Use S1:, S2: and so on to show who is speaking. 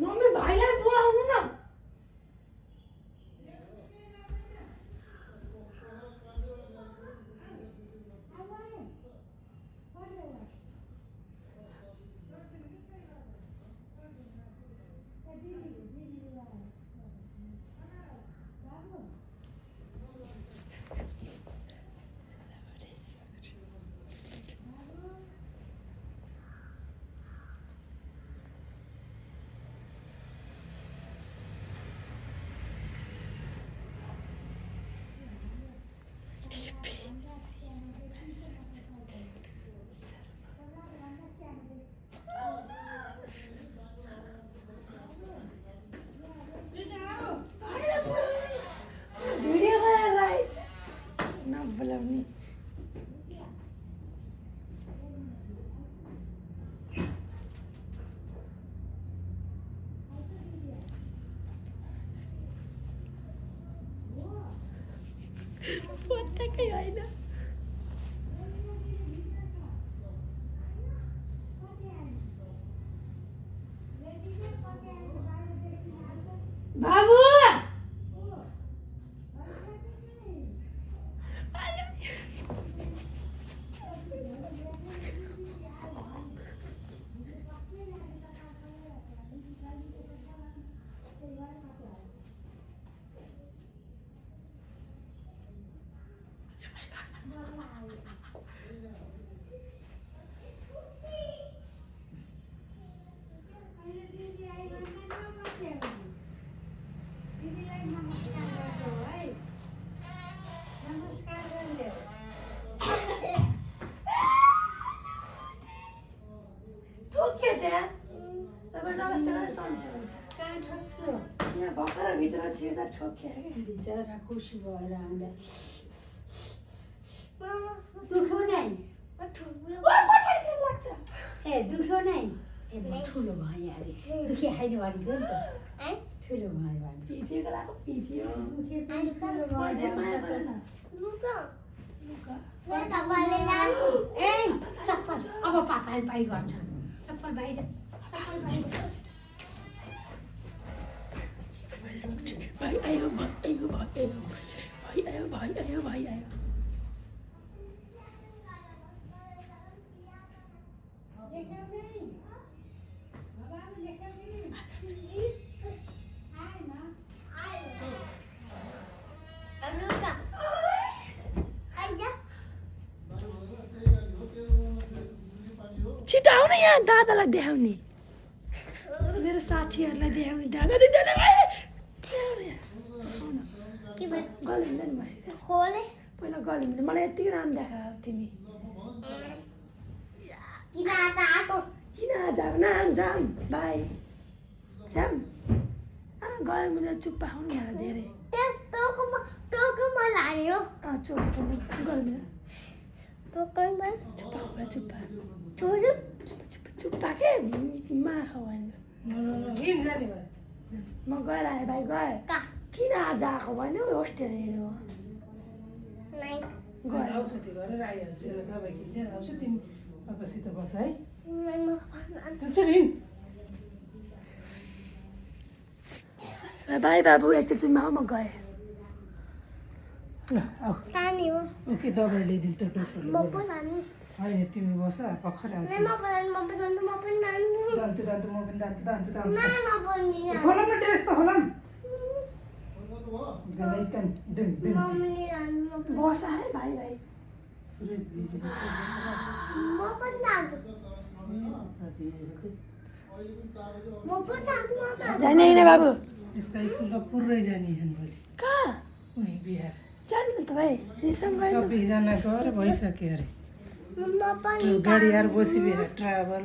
S1: mummy भाइलाई बोलाउनु न बोलाउने पत्ताकै होइन बाबु बिचरा खुसी भएर आउँदा दुख्यो नै ए दुख्यो नै ए ठुलो भयो अरे दुखे खाइने भनेको नि त ठुलो भयो भने पिथिएको लाग्यो पिथियो ए चप्पल अब पापाले पाइ गर्छ चप्पल बाहिर भाइ आयो भाइ आयो भाइ आयो भाइ आयो भाइ आयो भाइ आयो छिटो आउन यहाँ दादालाई देखाउने मेरो साथीहरूलाई देखाउने दादा दिदीलाई गलिँदैन मसित पहिला गलिँदैन मलाई यतिकै राम देखा तिमी किन आज आएको नाम जाम भाइ जाम गयो मैले चुप्पा खाउनु मलाई धेरै चुप्पा गल्मिन चुप्पा चुप्पा चुप्पा के माखा होइन म गएर आएँ भाइ गएँ किन आज आएको भएन होस्टेल हेऱ्यो भाइ बाबु एकचोटि म गएँ के दबाई ल्याइदिनु त डक्टरले होइन तिमी बस भर्खर आउँछ ड्रेस त होला बस आए भाइ भाइ जाने होइन बाबु यसका स्कुल त पुरै जाने कहाँ बिहार जानु त भाइ 26 जना गएर भइसक्यो अरे गाडी यार बसी ट्राभल